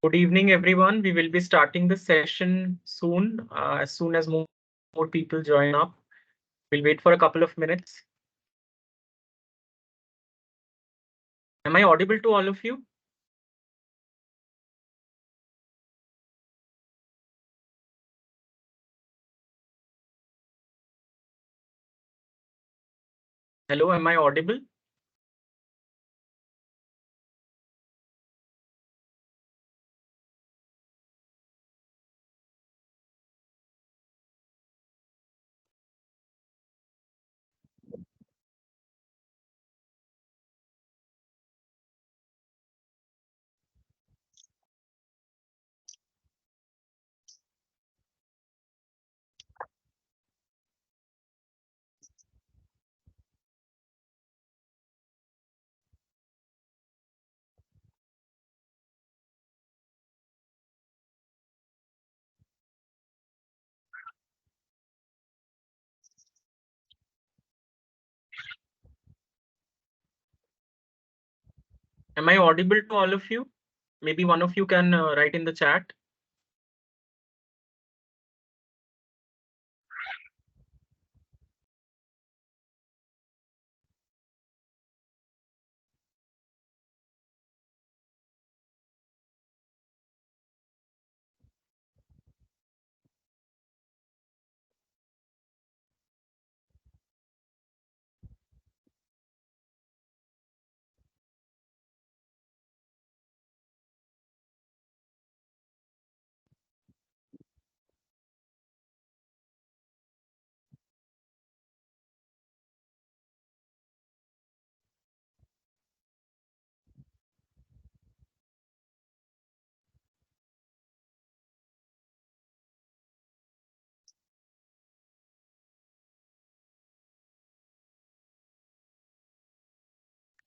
Good evening, everyone. We will be starting the session as soon as more people join up. We'll wait for a couple of minutes. Am I audible to all of you? Hello, am I audible? Am I audible to all of you? Maybe one of you can write in the chat.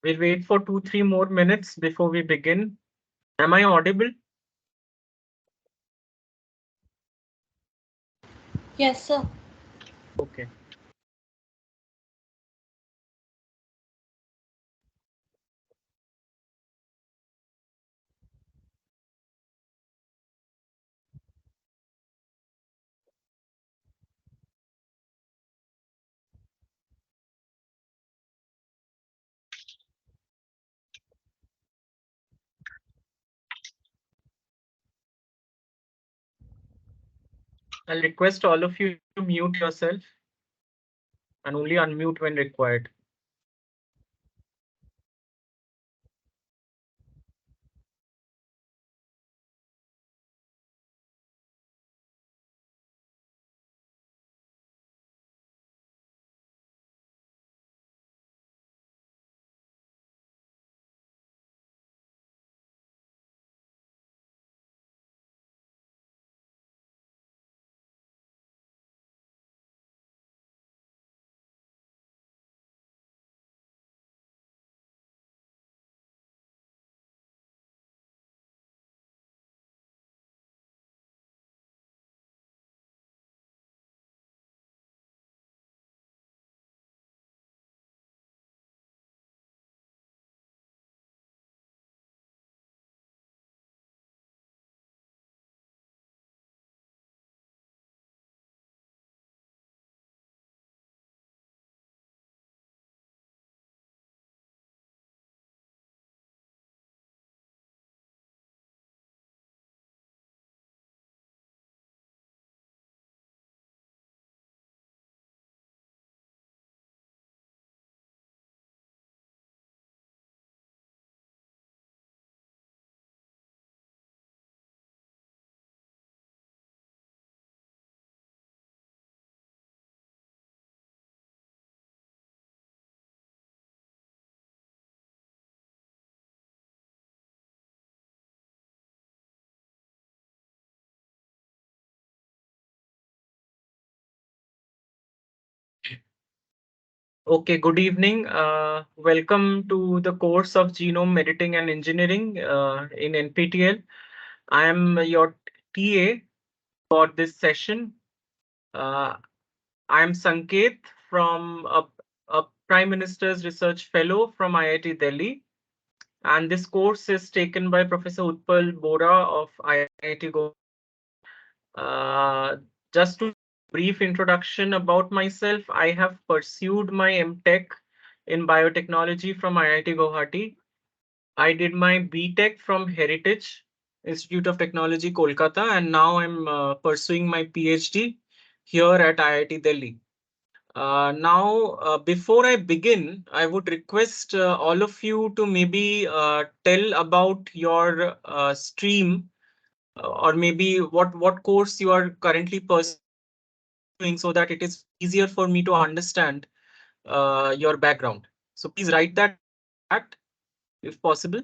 We'll wait for 2-3 more minutes before we begin. Am I audible? Yes, sir. Okay. I'll request all of you to mute yourself and only unmute when required. Okay, good evening. Welcome to the course of Genome Editing and Engineering in NPTEL. I am your TA for this session. I am Sanket from a Prime Minister's Research Fellow from IIT Delhi. and this course is taken by Professor Utpal Bora of IIT Guwahati. Just to brief introduction about myself, I have pursued my MTech in biotechnology from IIT Guwahati. I did my BTech from Heritage Institute of Technology, Kolkata, and now I'm pursuing my PhD here at IIT Delhi. Now, before I begin, I would request all of you to maybe tell about your stream, or maybe what course you are currently pursuing, so that it is easier for me to understand your background. So please write that in the chat if possible.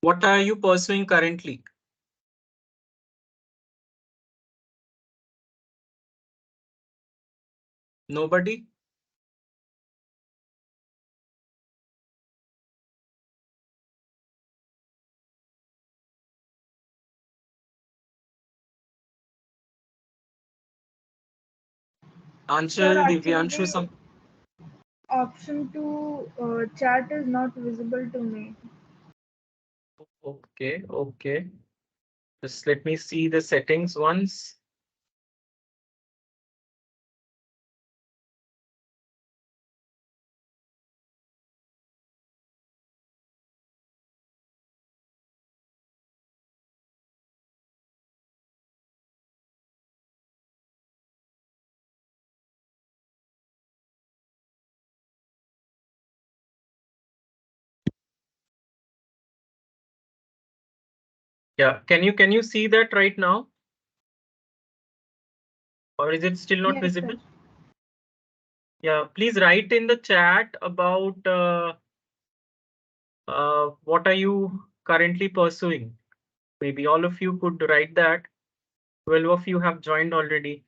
What are you pursuing currently? Nobody? Sir, Anshul, Divyanshu, actually, some. option to chat is not visible to me. Okay, okay. Just let me see the settings once. Yeah, can you see that right now? Or is it still not Yes, sir. visible? Yeah, please write in the chat about what are you currently pursuing. Maybe all of you could write that. 12 of you have joined already.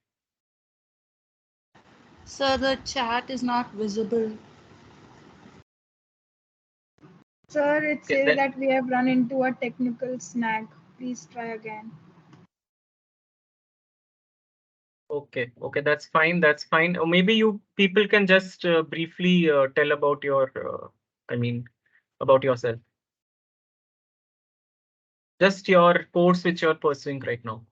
Sir, the chat is not visible. Sir, it Okay, says then, that we have run into a technical snag. Please try again. okay, that's fine. That's fine. Or maybe you people can just briefly tell about your, I mean, about yourself. Just your course which you're pursuing right now.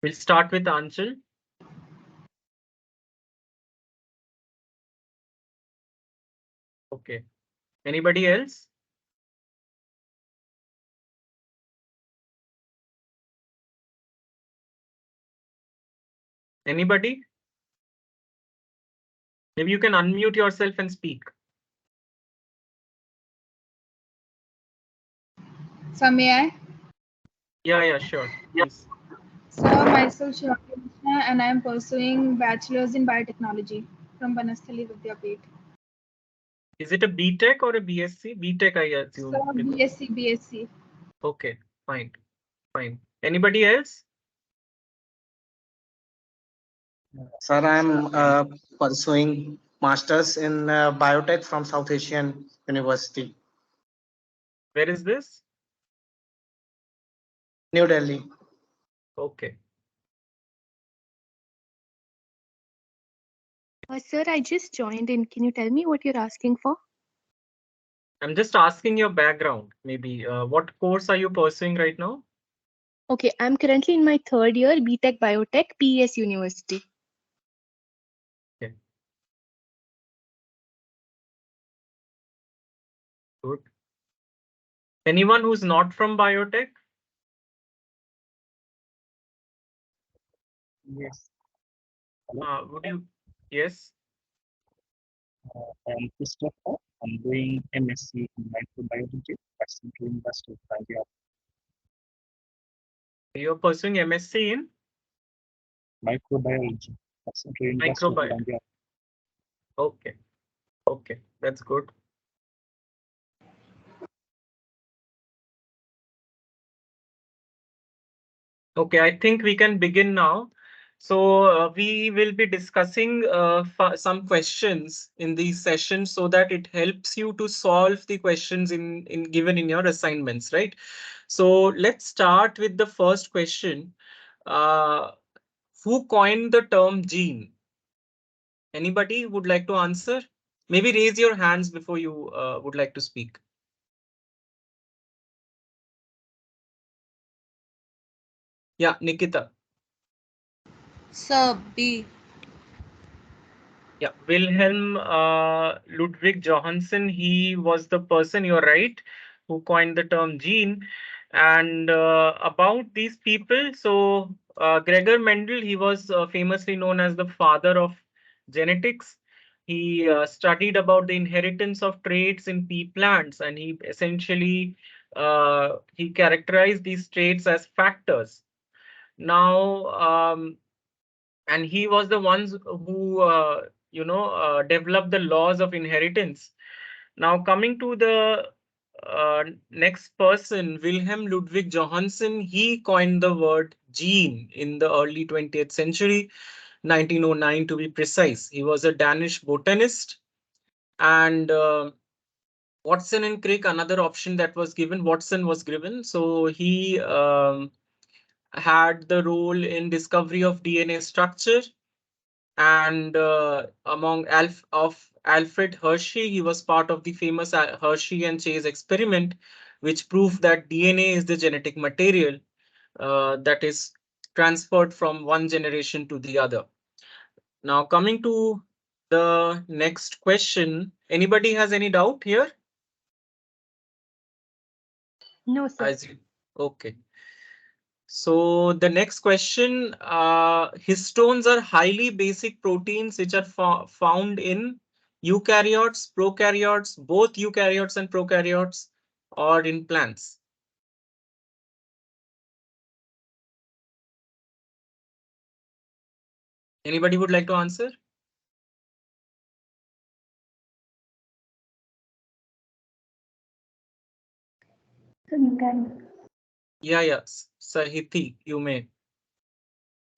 We'll start with Anshul. Okay. Anybody else? Anybody? Maybe you can unmute yourself and speak. Sir, may I? Yeah, sure. Please. Sir, myself Shivani Krishna, and I am pursuing bachelor's in biotechnology from Banasthali Vidyapith. Is it a BTech or a BSc? BTech, I Sir, assume. BSc, BSc. Okay, fine, fine. Anybody else? Sir, I'm pursuing masters in biotech from South Asian University, Where is this? New Delhi. Okay. Sir, I just joined in. Can you tell me what you're asking for? I'm just asking your background. Maybe what course are you pursuing right now? Okay, I'm currently in my third year, BTech Biotech, PES University. Okay, good. Anyone who's not from biotech? Yes. Hello, Would you? Yes. I'm Christopher. I'm doing MSc in microbiology at Central University of India. You're pursuing MSc in Microbiology at Central University of microbiome. India. Okay, okay, that's good. Okay, I think we can begin now. So we will be discussing some questions in these sessions so that it helps you to solve the questions in given in your assignments, right? So let's start with the first question. Uh, who coined the term gene? Anybody would like to answer? Maybe raise your hands before you would like to speak. Yeah, Nikita. Sir, B. Yeah, Wilhelm Ludwig Johansen, he was the person, you're right, who coined the term gene. And about these people, so Gregor Mendel, he was famously known as the father of genetics. He studied about the inheritance of traits in pea plants, and he essentially he characterized these traits as factors. Now, and he was the ones who developed the laws of inheritance. Now coming to the next person, Wilhelm Ludwig Johansen, he coined the word gene in the early 20th century, 1909 to be precise. He was a Danish botanist. And Watson and Crick, another option that was given, Watson was given. So he had the role in discovery of DNA structure. And among Alfred Hershey, he was part of the famous Hershey and Chase experiment, which proved that DNA is the genetic material that is transferred from one generation to the other. Now, coming to the next question, anybody has any doubt here? No, sir. Okay. So the next question, histones are highly basic proteins which are found in eukaryotes, prokaryotes, both eukaryotes and prokaryotes, or in plants. Anybody would like to answer? Yeah, Sahiti, you may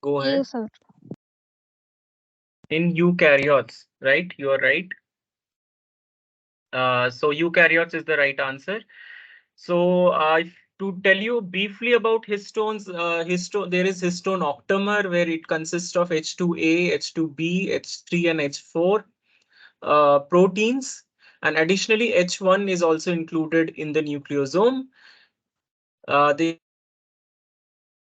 go ahead. Yes, sir. In eukaryotes, right? You are right. So eukaryotes is the right answer. So to tell you briefly about histones, there is histone octamer where it consists of H2A, H2B, H3, and H4 proteins. And additionally, H1 is also included in the nucleosome. They are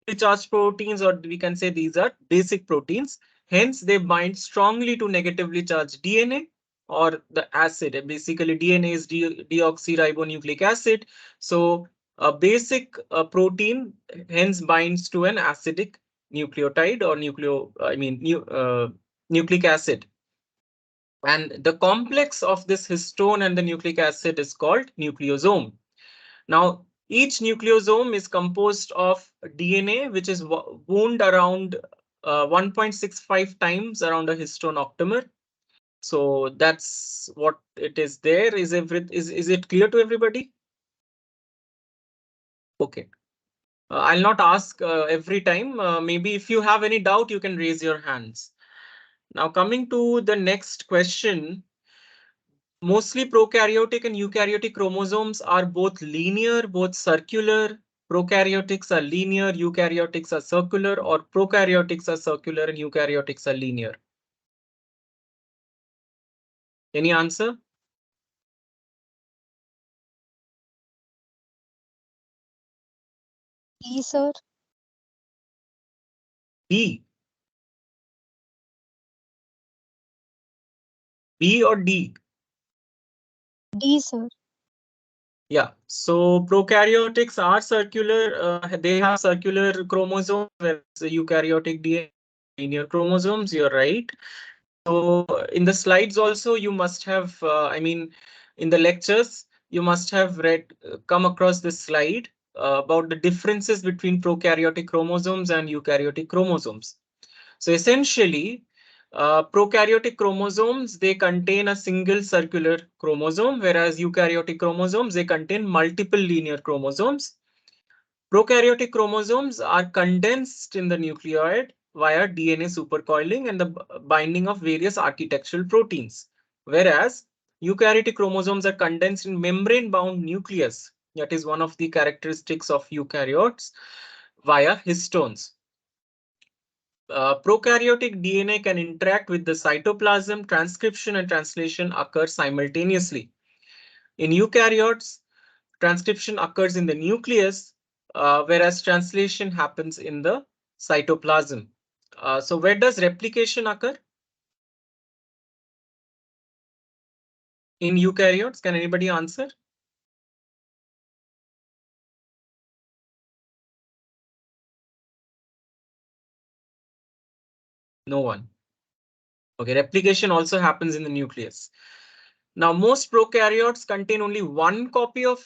negatively charged proteins, or we can say these are basic proteins. Hence, they bind strongly to negatively charged DNA or the acid. Basically, DNA is deoxyribonucleic acid. So a basic protein hence binds to an acidic nucleotide or nucleic acid. And the complex of this histone and the nucleic acid is called nucleosome. Now, each nucleosome is composed of DNA, which is wound around 1.65 times around a histone octamer. So that's what it is there. Is it clear to everybody? Okay. I'll not ask every time. Maybe if you have any doubt, you can raise your hands. Now, coming to the next question. Mostly prokaryotic and eukaryotic chromosomes are both linear, both circular. Prokaryotics are linear, eukaryotics are circular, or prokaryotics are circular and eukaryotics are linear. Any answer? E, sir. B. B or D? D, sir. Yeah, so prokaryotics are circular. They have circular chromosomes, whereas the eukaryotic DNA linear chromosomes. You're right. So in the slides also, you must have, in the lectures, you must have come across this slide about the differences between prokaryotic chromosomes and eukaryotic chromosomes. So essentially, prokaryotic chromosomes, they contain a single circular chromosome, whereas eukaryotic chromosomes, they contain multiple linear chromosomes. Prokaryotic chromosomes are condensed in the nucleoid via DNA supercoiling and the binding of various architectural proteins, whereas eukaryotic chromosomes are condensed in membrane-bound nucleus. That is one of the characteristics of eukaryotes via histones. Prokaryotic DNA can interact with the cytoplasm. Transcription and translation occur simultaneously. In eukaryotes, transcription occurs in the nucleus, whereas translation happens in the cytoplasm. So where does replication occur? In eukaryotes, can anybody answer? No one. Okay, replication also happens in the nucleus. Now, most prokaryotes contain only one copy of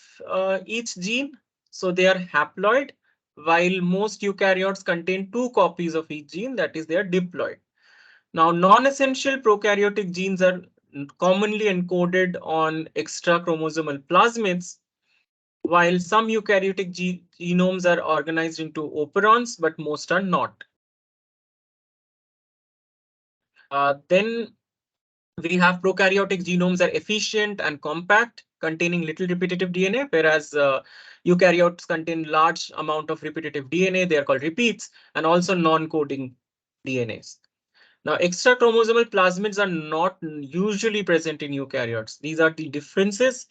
each gene, so they are haploid, while most eukaryotes contain two copies of each gene, that is, they are diploid. Now, non-essential prokaryotic genes are commonly encoded on extra chromosomal plasmids, while some eukaryotic genomes are organized into operons, but most are not. Then we have prokaryotic genomes are efficient and compact, containing little repetitive DNA, whereas eukaryotes contain large amount of repetitive DNA. They are called repeats, and also non-coding DNAs. Now, extra chromosomal plasmids are not usually present in eukaryotes. These are the differences.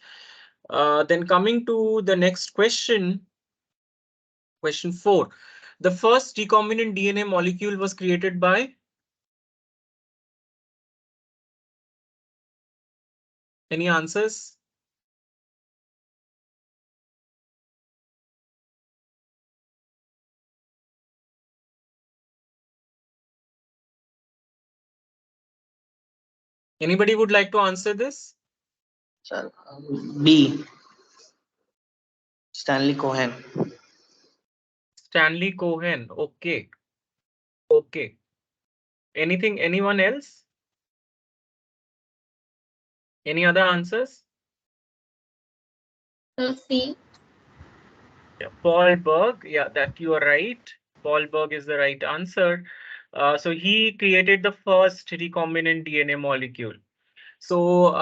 Then coming to the next question, question 4. The first recombinant DNA molecule was created by? Any answers? Anybody would like to answer this? Sir, B. Stanley Cohen. Stanley Cohen. Okay. Okay. Anyone else? Any other answers? C. Yeah, Paul Berg. Yeah, that you are right. Paul Berg is the right answer. So he created the first recombinant DNA molecule. So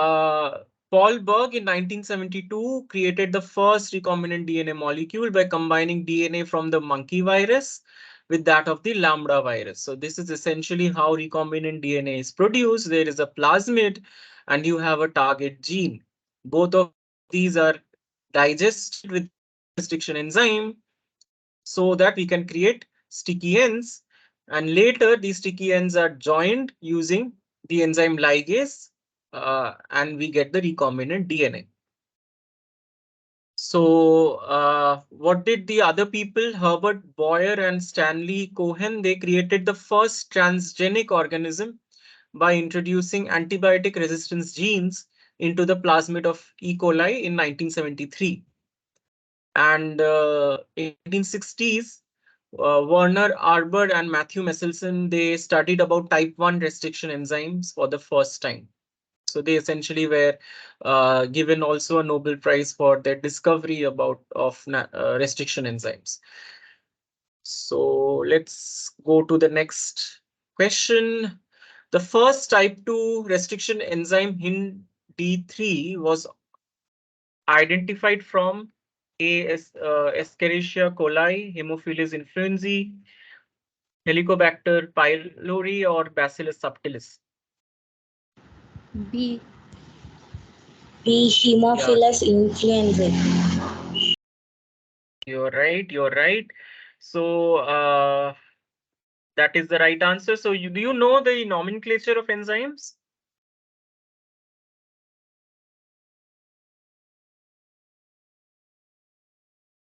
Paul Berg in 1972 created the first recombinant DNA molecule by combining DNA from the monkey virus with that of the lambda virus. So this is essentially how recombinant DNA is produced. There is a plasmid and you have a target gene. Both of these are digested with restriction enzyme so that we can create sticky ends. And later these sticky ends are joined using the enzyme ligase and we get the recombinant DNA. So what did the other people, Herbert Boyer and Stanley Cohen, they created the first transgenic organism by introducing antibiotic resistance genes into the plasmid of E. coli in 1973. And in 1960s, Werner Arbor and Matthew Messelson, they studied about type 1 restriction enzymes for the first time. So they essentially were given also a Nobel Prize for their discovery about restriction enzymes. So let's go to the next question. The first type 2 restriction enzyme HindD3 was identified from Escherichia coli, Haemophilus influenzae, Helicobacter pylori, or Bacillus subtilis. B. B. Haemophilus influenzae. You're right. You're right. So that is the right answer. So do you know the nomenclature of enzymes?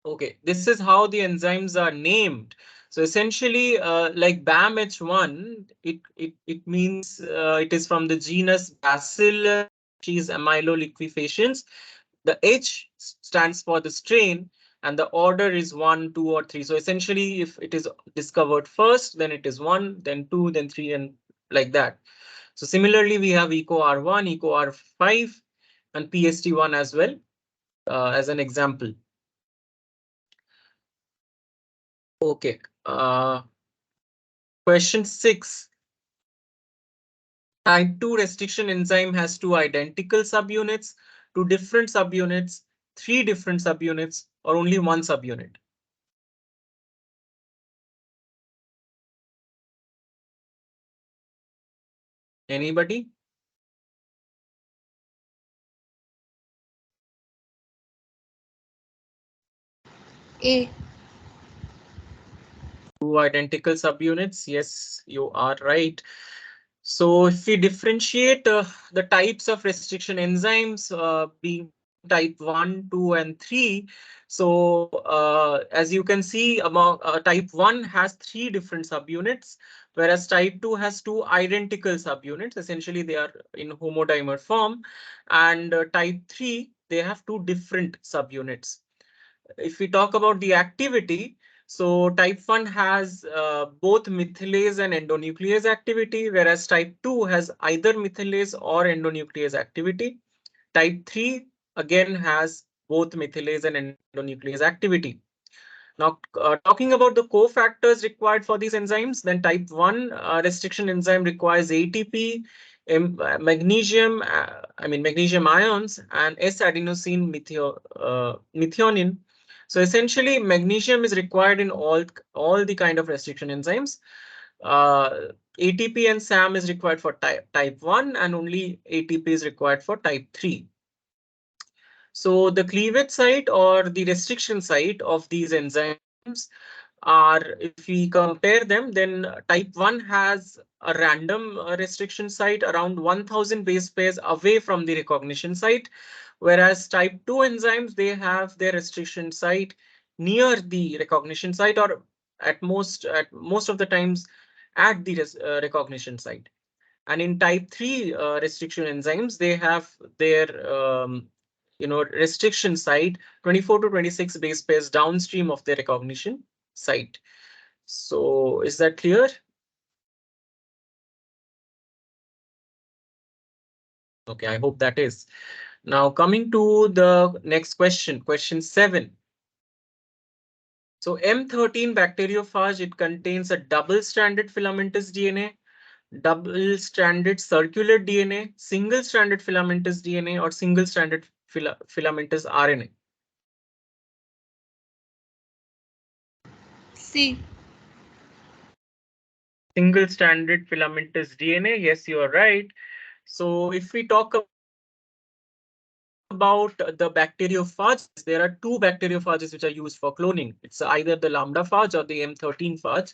Okay, this is how the enzymes are named. So essentially, like BAMH1, it means it is from the genus Bacillus, which is amyloliquefaciens. The H stands for the strain, and the order is 1, 2, or 3. So essentially, if it is discovered first, then it is 1, then 2, then 3, and like that. So similarly, we have EcoR1, EcoR5, and PST1 as well as an example. Okay. Question 6. Type 2 restriction enzyme has two identical subunits, two different subunits, three different subunits, or only one subunit. Anybody? A. Two identical subunits. Yes, you are right. So if we differentiate the types of restriction enzymes being type 1, 2, and 3, so as you can see, among type 1 has 3 different subunits, whereas type 2 has 2 identical subunits. Essentially, they are in homodimer form, and type 3, they have 2 different subunits. If we talk about the activity, so type 1 has both methylase and endonuclease activity, whereas type 2 has either methylase or endonuclease activity. Type 3 again has both methylase and endonuclease activity. Now, talking about the cofactors required for these enzymes, then type 1 restriction enzyme requires ATP, magnesium, magnesium ions, and S-adenosine methionine. So essentially, magnesium is required in all the kind of restriction enzymes. ATP and SAM is required for type 1, and only ATP is required for type 3. So the cleavage site or the restriction site of these enzymes are, if we compare them, then type 1 has a random restriction site around 1000 base pairs away from the recognition site, whereas type 2 enzymes, they have their restriction site near the recognition site, or at most of the times at the recognition site. And in type 3 restriction enzymes, they have their restriction site 24 to 26 base pairs downstream of the recognition site. So is that clear? Okay, I hope that is. Now coming to the next question, question 7. So M13 bacteriophage, it contains a double-stranded filamentous DNA, double-stranded circular DNA, single-stranded filamentous DNA, or single-stranded filamentous RNA. C. Single-stranded filamentous DNA. Yes, you are right. So if we talk about the bacteriophages, there are two bacteriophages which are used for cloning. It's either the lambda phage or the M13 phage.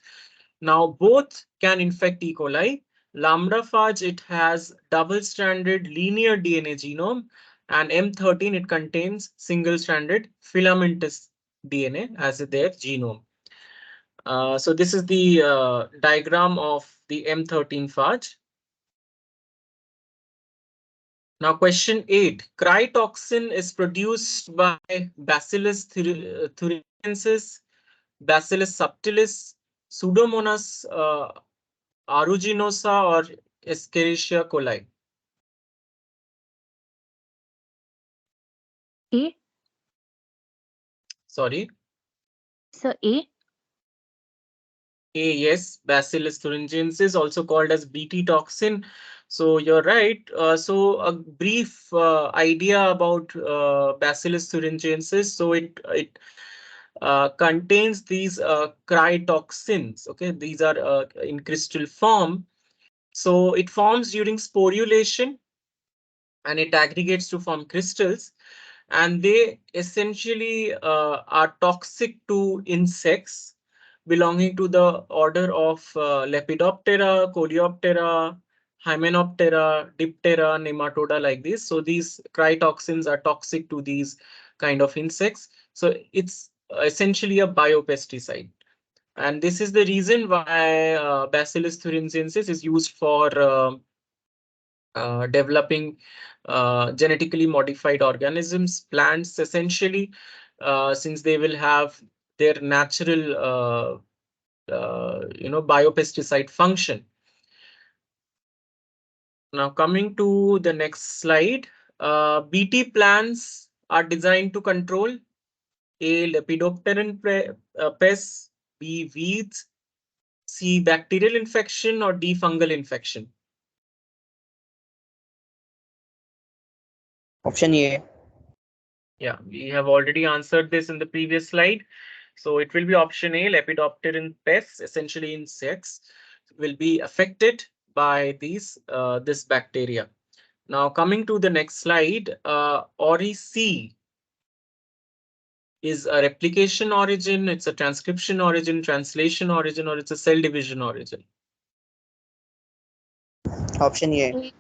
Now both can infect E. coli. Lambda phage, it has double-stranded linear DNA genome, and M13, it contains single-stranded filamentous DNA as their genome. So this is the diagram of the M13 phage. Now question 8. Crytoxin is produced by Bacillus thuringiensis, Bacillus subtilis, Pseudomonas aeruginosa, or Escherichia coli. A. Sorry. So A. Yes, Bacillus thuringiensis, also called as Bt toxin. So you're right. So a brief idea about Bacillus thuringiensis. So it contains these crytoxins. Okay, these are in crystal form. So it forms during sporulation, and it aggregates to form crystals, and they essentially are toxic to insects belonging to the order of Lepidoptera, Coleoptera, Hymenoptera, Diptera, Nematoda, like this. So these crytoxins are toxic to these kind of insects. So it's essentially a biopesticide. And this is the reason why Bacillus thuringiensis is used for developing genetically modified organisms, plants, essentially, since they will have their natural biopesticide function. Now coming to the next slide, BT plants are designed to control A. Lepidopteran pests, B. Weeds, C. Bacterial infection, or D. Fungal infection. Option A. Yeah, we have already answered this in the previous slide. So it will be option A. Lepidopteran pests, essentially insects, will be affected by this bacteria. Now coming to the next slide, ORI-C is a replication origin, it's a transcription origin, translation origin, or it's a cell division origin. Option A.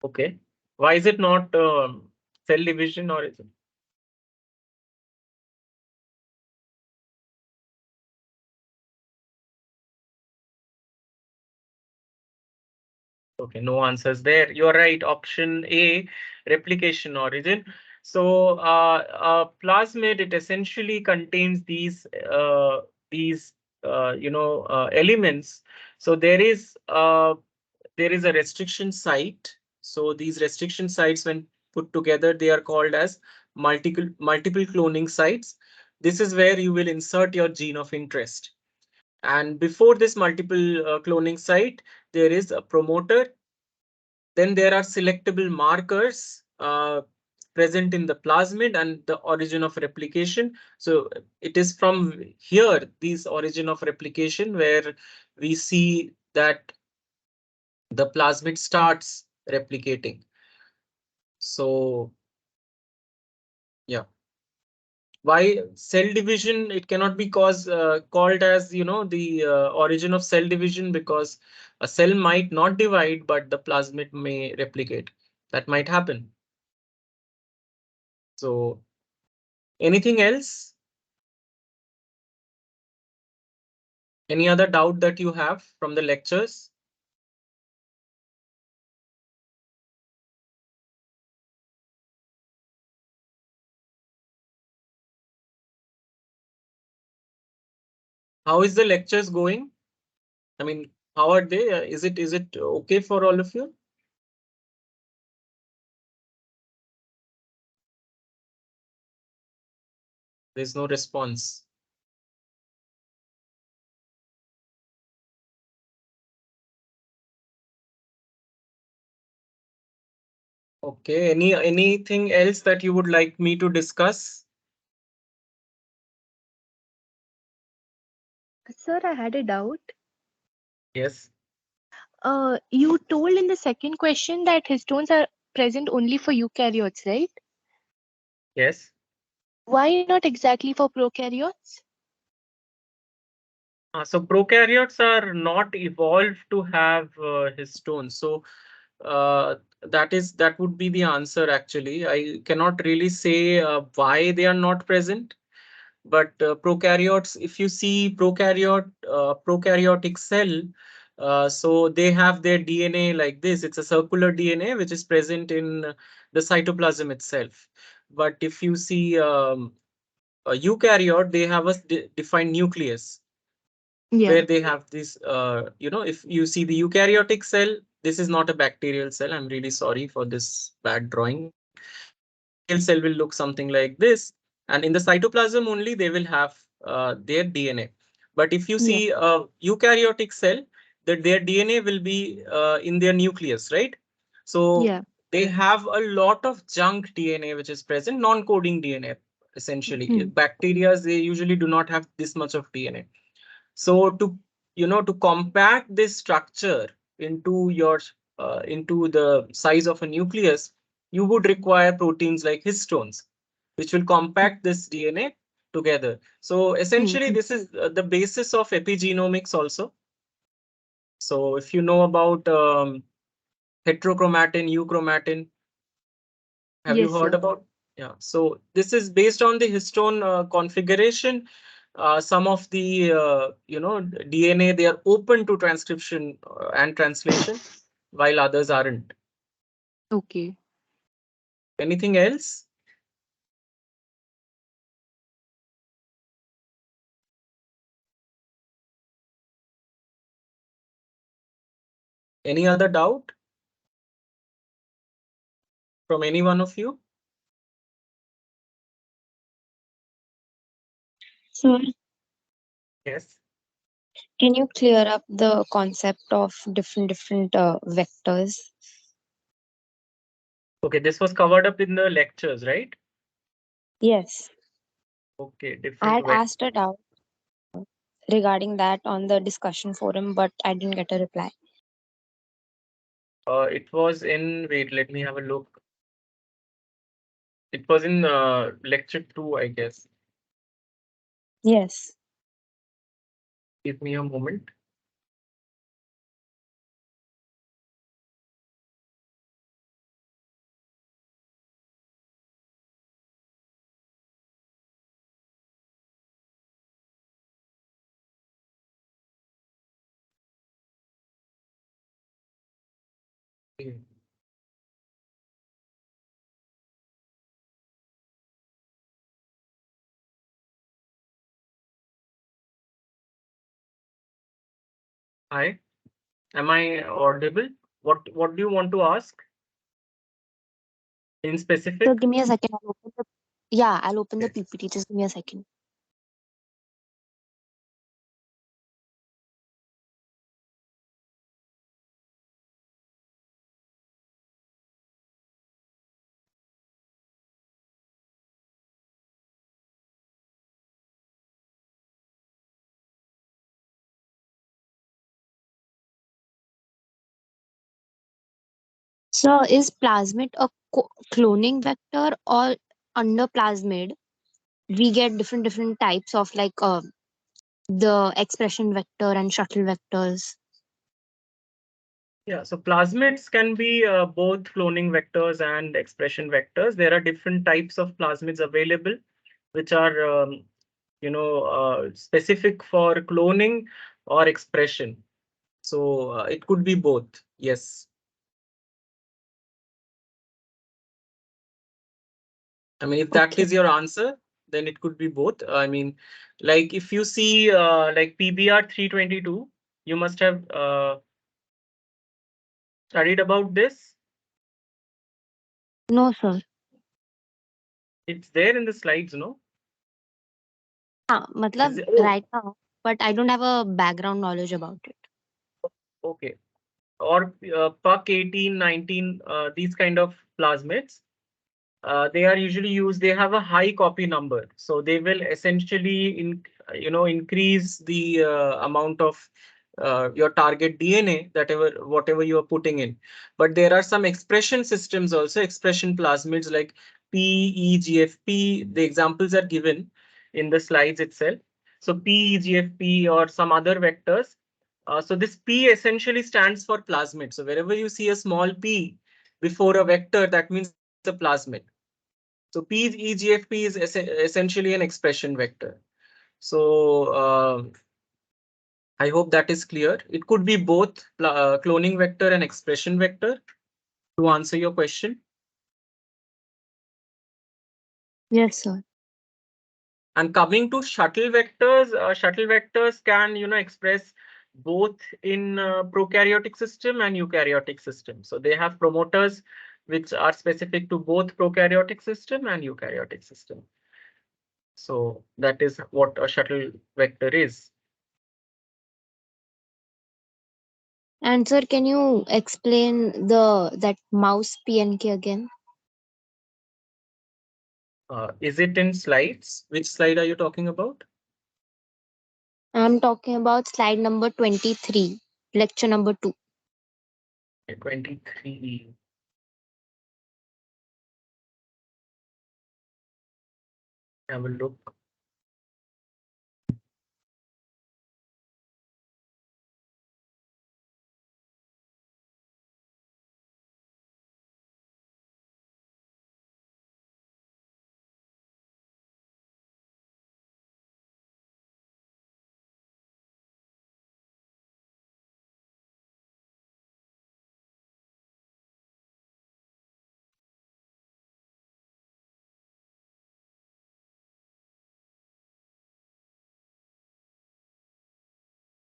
Okay. Why is it not cell division origin? Okay, no answers there. You're right. Option A, replication origin. So plasmid, it essentially contains these elements. So there is a restriction site. So these restriction sites, when put together, they are called as multiple cloning sites. This is where you will insert your gene of interest. And before this multiple cloning site, there is a promoter. Then there are selectable markers present in the plasmid and the origin of replication. So it is from here, these origin of replication, where we see that the plasmid starts replicating. So yeah, why cell division? It cannot be called as the origin of cell division, because a cell might not divide, but the plasmid may replicate. That might happen. So anything else? Any other doubt that you have from the lectures? How is the lectures going? I mean, how are they? Is it okay for all of you? There's no response. Okay, anything else that you would like me to discuss? Sir, I had a doubt. Yes. You told in the second question that histones are present only for eukaryotes, right? Yes. Why not exactly for prokaryotes? So prokaryotes are not evolved to have histones. So that would be the answer. Actually, I cannot really say why they are not present. But prokaryotes, if you see prokaryotic cell, so they have their DNA like this. It's a circular DNA which is present in the cytoplasm itself. But if you see a eukaryote, they have a defined nucleus Yeah. where they have this. If you see the eukaryotic cell, this is not a bacterial cell. I'm really sorry for this bad drawing. Bacterial cell will look something like this, and in the cytoplasm only they will have their DNA. But if you Yeah. see a eukaryotic cell, that their DNA will be in their nucleus, right? So Yeah. they have a lot of junk DNA which is present, non-coding DNA essentially. Hmm. Bacteria, they usually do not have this much of DNA. So to compact this structure into the size of a nucleus, you would require proteins like histones, which will compact this DNA together. So essentially, Hmm. this is the basis of epigenomics also. So if you know about heterochromatin, euchromatin, have you Yes, heard sir. about? Yeah. So this is based on the histone configuration. Some of the DNA, they are open to transcription and translation, while others aren't. Okay. Anything else? Any other doubt from any one of you? So, Yes. can you clear up the concept of different vectors? Okay, this was covered up in the lectures, right? Yes, Okay, I different had way. asked a doubt regarding that on the discussion forum, but I didn't get a reply. It was in, wait, let me have a look. It was in lecture 2, I guess. Yes. Give me a moment. Okay. Hi, am I audible? What do you want to ask in specific? So give me a second. I'll open the Okay. PPT. Just give me a second. So is plasmid a cloning vector, or under plasmid we get different types of like the expression vector and shuttle vectors? Yeah, so plasmids can be both cloning vectors and expression vectors. There are different types of plasmids available, which are specific for cloning or expression. So it could be both. Yes. I mean, if that Okay. is your answer, then it could be both. I mean, like if you see like PBR 322, you must have studied about this. No, sir. It's there in the slides, no? Is Matlab it? Oh, right now, but I don't have a background knowledge about it. okay. Or PUC 18, 19, these kind of plasmids. They are usually used, they have a high copy number. So they will essentially increase the amount of your target DNA, whatever you are putting in. But there are some expression systems also, expression plasmids like PEGFP. The examples are given in the slides itself. So PEGFP or some other vectors. So this P essentially stands for plasmid. So wherever you see a small p before a vector, that means a plasmid. So PEGFP is essentially an expression vector. So I hope that is clear. It could be both cloning vector and expression vector to answer your question. Yes, sir. And coming to shuttle vectors can express both in prokaryotic system and eukaryotic system. So they have promoters which are specific to both prokaryotic system and eukaryotic system. So that is what a shuttle vector is. And sir, can you explain that mouse PNK again? Is it in slides? Which slide are you talking about? I'm talking about slide number 23, lecture number 2. 23. Have a look.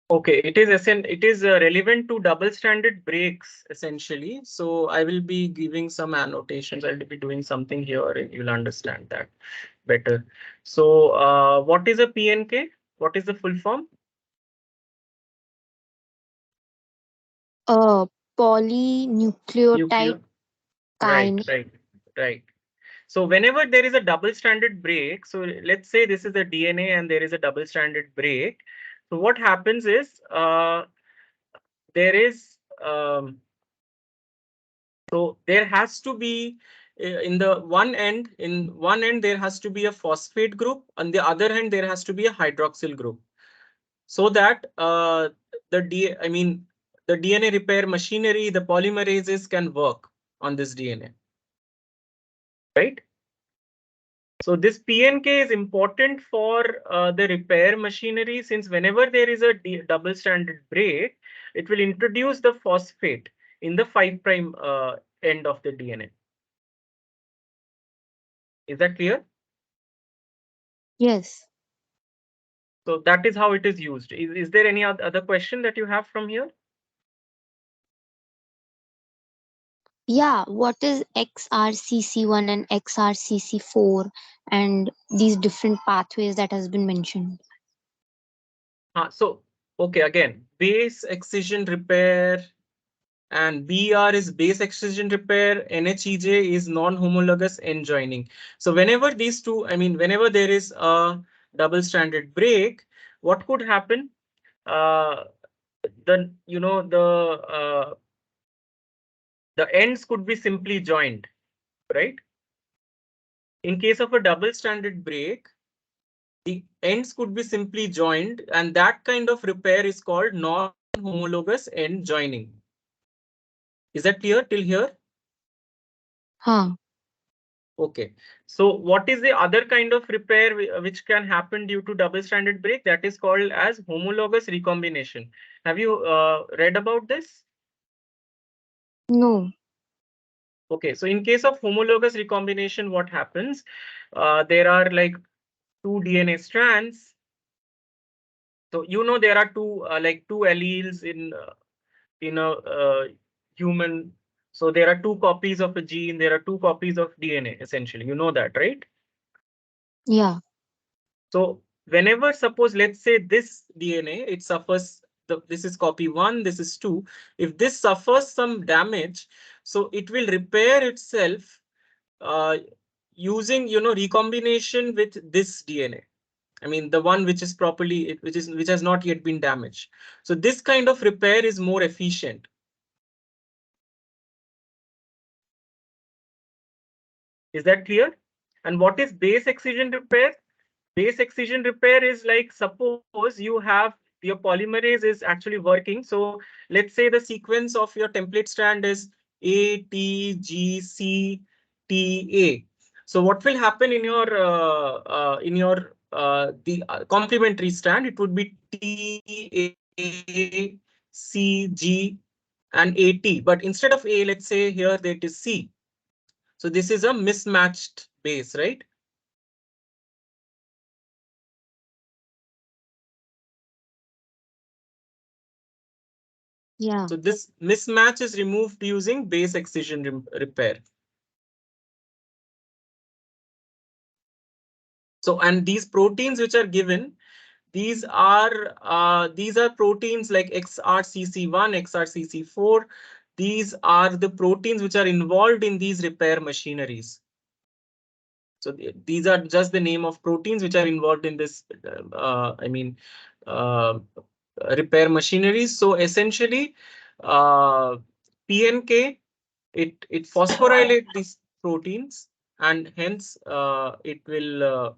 Okay, it is relevant to double-stranded breaks essentially. So I will be giving some annotations. I'll be doing something here, and you'll understand that better. So what is a PNK? What is the full form? Polynucleotide Nuclear. Right, kinase. right, right. So whenever there is a double-stranded break, so let's say this is a DNA and there is a double-stranded break. So what happens is there is so there has to be in one end there has to be a phosphate group, on the other hand there has to be a hydroxyl group, so that the DNA repair machinery, the polymerases can work on this DNA, right? So this PNK is important for the repair machinery, since whenever there is a double-stranded break, it will introduce the phosphate in the 5' end of the DNA. Is that clear? Yes. So that is how it is used. Is there any other question that you have from here? Yeah, what is XRCC1 and XRCC4 and these different pathways that has been mentioned? So, okay, again, base excision repair and BR is base excision repair, NHEJ is non-homologous end joining. So whenever these two, whenever there is a double-stranded break, what could happen? The ends could be simply joined, right? In case of a double-stranded break, the ends could be simply joined, and that kind of repair is called non-homologous end joining. Is that clear till here? Huh. Okay. So what is the other kind of repair which can happen due to double-stranded break? That is called as homologous recombination. Have you read about this? No. Okay. So in case of homologous recombination, what happens? There are like two DNA strands. So there are two alleles in a human. So there are two copies of a gene. There are two copies of DNA. Essentially, you know that, right? Yeah. So whenever, suppose, let's say this DNA, it suffers, this is copy 1, this is 2. If this suffers some damage, so it will repair itself using, recombination with this DNA. The one which is properly, which has not yet been damaged. So this kind of repair is more efficient. Is that clear? And what is base excision repair? Base excision repair is like, suppose you have your polymerase is actually working. So let's say the sequence of your template strand is A, T, G, C, T, A. So what will happen in your the complementary strand? It would be T, A, C, G, and AT. But instead of A, let's say here that is C. So this is a mismatched base, right? Yeah. So this mismatch is removed using base excision repair. So, and these proteins which are given, these are proteins like XRCC1, XRCC4. These are the proteins which are involved in these repair machineries. So these are just the name of proteins which are involved in this, uh, repair machineries. So essentially, PNK, it phosphorylates these proteins, and hence it will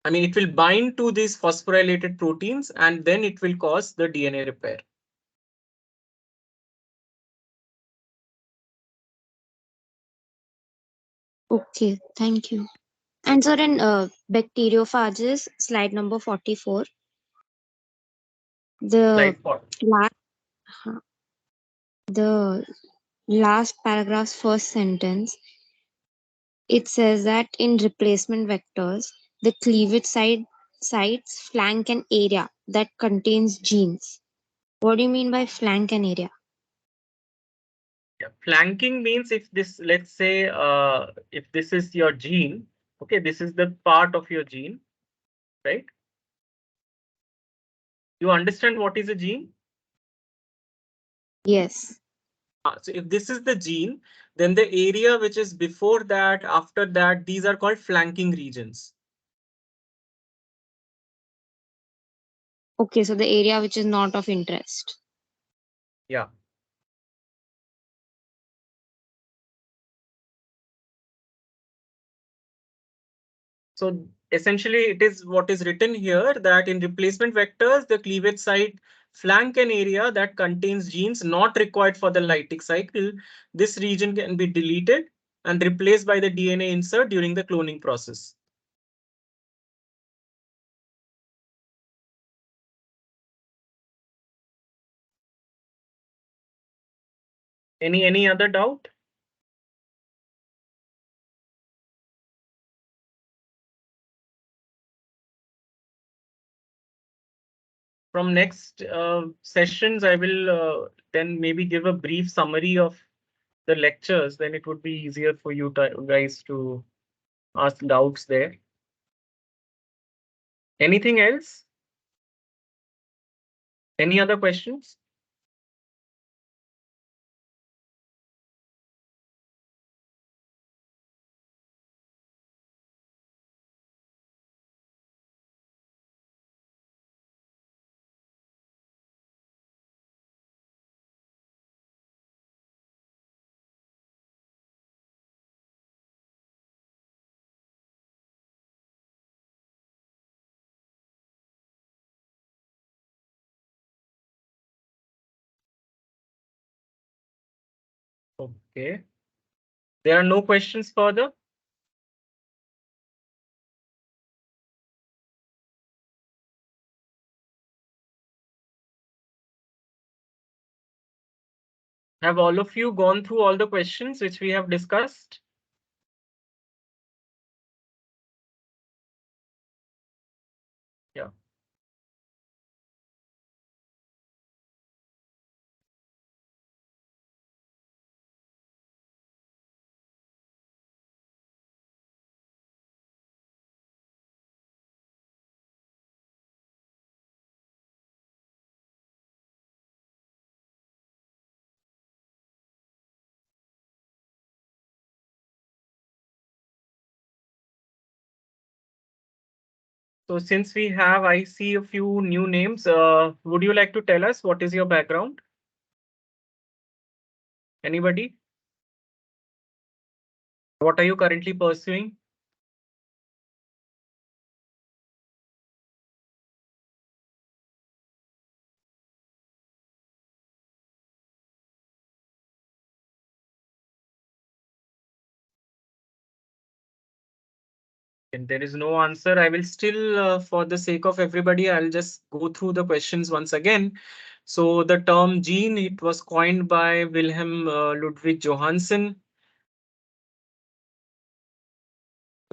it will bind to these phosphorylated proteins, and then it will cause the DNA repair. Okay. Thank you. And so in bacteriophages, slide number 44, the Like what? last, the last paragraph's first sentence, it says that in replacement vectors, the cleavage sites flank an area that contains genes. What do you mean by flank an area? Yeah. Flanking means if this, let's say, if this is your gene, okay, this is the part of your gene, right? You understand what is a gene? Yes. So if this is the gene, then the area which is before that, after that, these are called flanking regions. Okay, so the area which is not of interest. Yeah. So essentially, it is what is written here that in replacement vectors, the cleavage site flank an area that contains genes not required for the lytic cycle. This region can be deleted and replaced by the DNA insert during the cloning process. Any other doubt? From next sessions, I will then maybe give a brief summary of the lectures. Then it would be easier for you guys to ask doubts there. Anything else? Any other questions? Okay. There are no questions further. Have all of you gone through all the questions which we have discussed? Yeah. So since we have, I see a few new names. Would you like to tell us what is your background? Anybody? What are you currently pursuing? And there is no answer. I will still, for the sake of everybody, I'll just go through the questions once again. So the term gene, it was coined by Wilhelm Ludwig Johansen.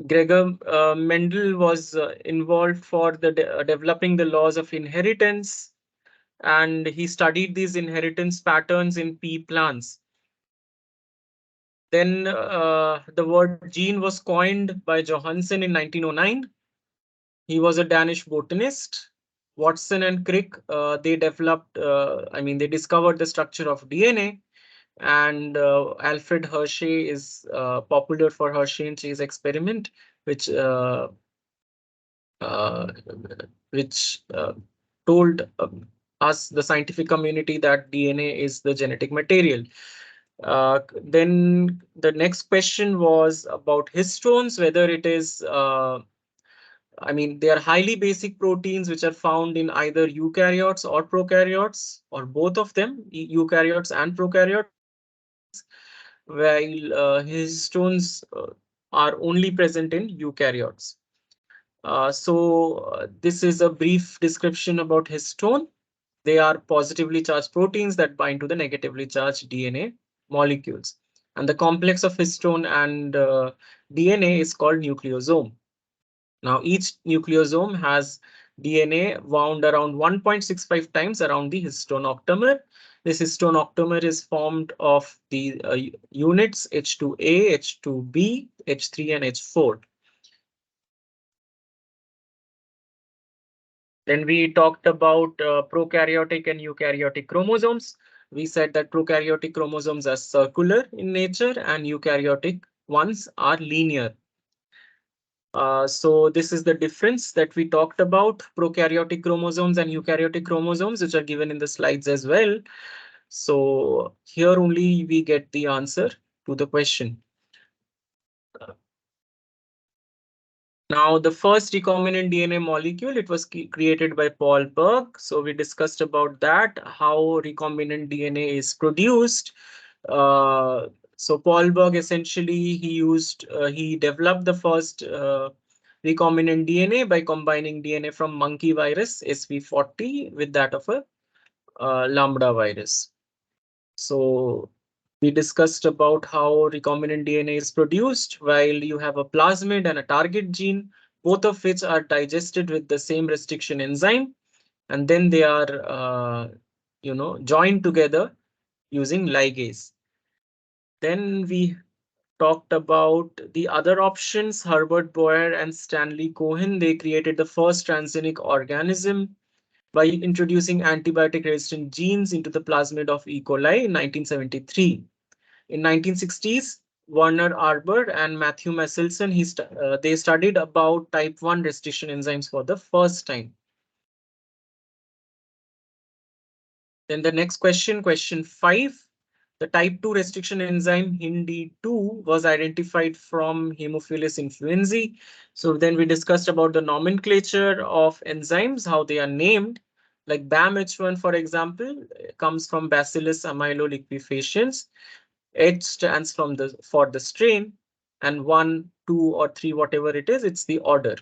Gregor Mendel was involved for the developing the laws of inheritance, and he studied these inheritance patterns in pea plants. Then the word gene was coined by Johansen in 1909. He was a Danish botanist. Watson and Crick, they developed, they discovered the structure of DNA. And Alfred Hershey is popular for Hershey and Chase experiment, which uh, told us, the scientific community, that DNA is the genetic material. Then the next question was about histones, whether it is, they are highly basic proteins which are found in either eukaryotes or prokaryotes, or both of them, eukaryotes and prokaryotes, while histones are only present in eukaryotes. This is a brief description about histone. They are positively charged proteins that bind to the negatively charged DNA molecules. And the complex of histone and DNA is called nucleosome. Now, each nucleosome has DNA wound around 1.65 times around the histone octamer. This histone octamer is formed of the units H2A, H2B, H3, and H4. Then we talked about prokaryotic and eukaryotic chromosomes. We said that prokaryotic chromosomes are circular in nature and eukaryotic ones are linear. So this is the difference that we talked about, prokaryotic chromosomes and eukaryotic chromosomes, which are given in the slides as well. So here only we get the answer to the question. Now, the first recombinant DNA molecule, it was created by Paul Berg. So we discussed about that, how recombinant DNA is produced. So Paul Berg essentially he developed the first recombinant DNA by combining DNA from monkey virus SV40 with that of a lambda virus. So we discussed about how recombinant DNA is produced while you have a plasmid and a target gene, both of which are digested with the same restriction enzyme, and then they are joined together using ligase. Then we talked about the other options. Herbert Boyer and Stanley Cohen, they created the first transgenic organism by introducing antibiotic resistant genes into the plasmid of E. coli in 1973. In 1960s, Werner Arber and Matthew Messelson, they studied about type 1 restriction enzymes for the first time. Then the next question, question 5. The type 2 restriction enzyme HIND2 was identified from Haemophilus influenzae. So then we discussed about the nomenclature of enzymes, how they are named. Like BAMH1, for example, comes from Bacillus amyloliquefaciens. H stands for the strain, and 1, 2, or 3, whatever it is, it's the order.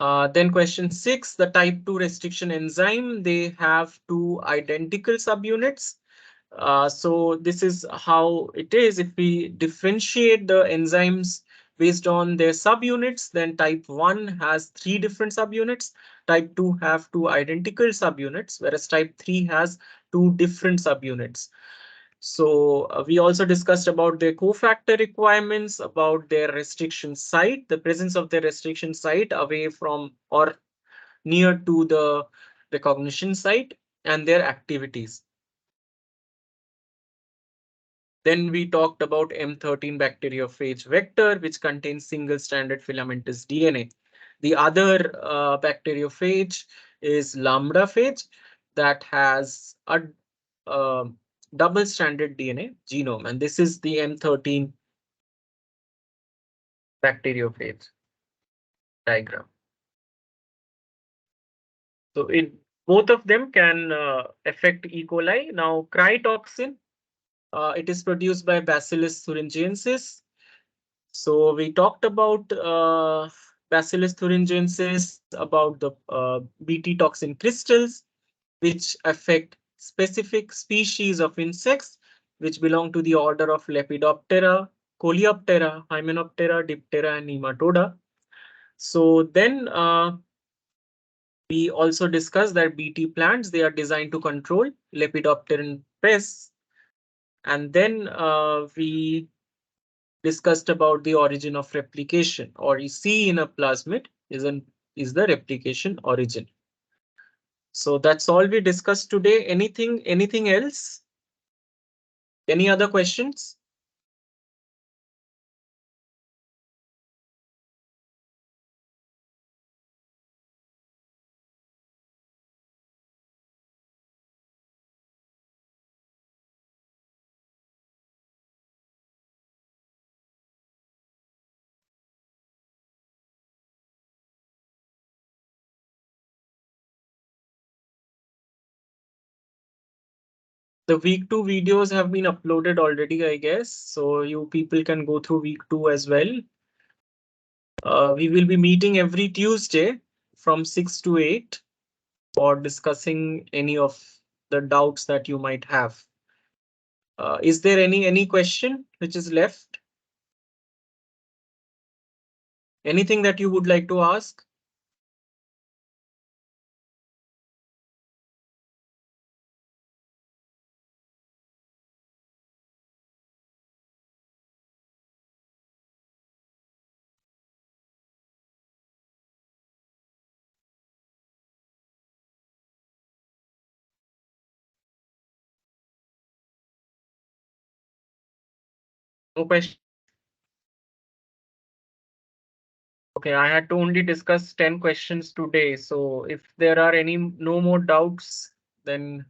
Then question 6, the type 2 restriction enzyme, they have two identical subunits. So this is how it is. If we differentiate the enzymes based on their subunits, then type 1 has 3 different subunits. Type 2 have 2 identical subunits, whereas type 3 has 2 different subunits. So we also discussed about their cofactor requirements, about their restriction site, the presence of their restriction site away from or near to the recognition site, and their activities. Then we talked about M13 bacteriophage vector, which contains single-stranded filamentous DNA. The other bacteriophage is lambda phage that has a double-stranded DNA genome, and this is the M13 bacteriophage diagram. So both of them can affect E. coli. Now, crytoxin, it is produced by Bacillus thuringiensis. So we talked about Bacillus thuringiensis, about the Bt toxin crystals, which affect specific species of insects, which belong to the order of Lepidoptera, Coleoptera, Hymenoptera, Diptera, and Nematoda. So then we also discussed that Bt plants, they are designed to control Lepidopteran pests. And then we discussed about the origin of replication, or you see in a plasmid is the replication origin. So that's all we discussed today. Anything else? Any other questions? The week 2 videos have been uploaded already, I guess. So you people can go through week 2 as well. We will be meeting every Tuesday from 6 to 8 for discussing any of the doubts that you might have. Is there any question which is left? Anything that you would like to ask? No question. Okay, I had to only discuss 10 questions today. So if there are no more doubts, then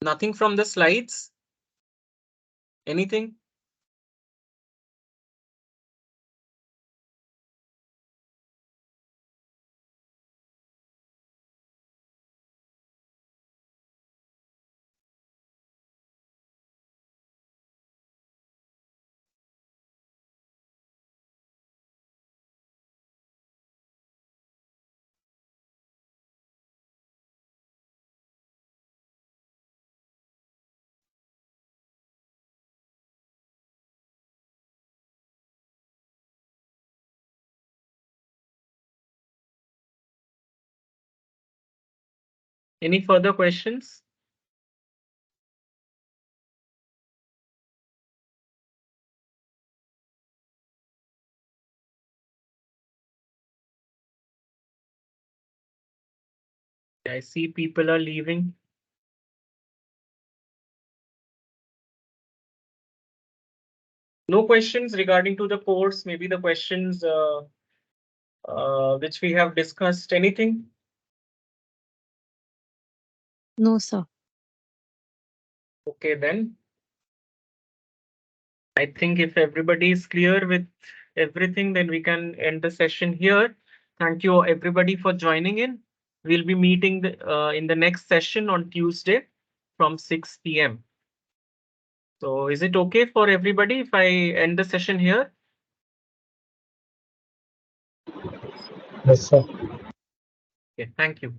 nothing from the slides? Anything? Any further questions? I see people are leaving. No questions regarding to the course, maybe the questions which we have discussed. Anything? No, sir. Okay, then. I think if everybody is clear with everything, then we can end the session here. Thank you everybody for joining in. We'll be meeting in the next session on Tuesday from 6 p.m. So is it okay for everybody if I end the session here? Yes, sir. Okay, thank you.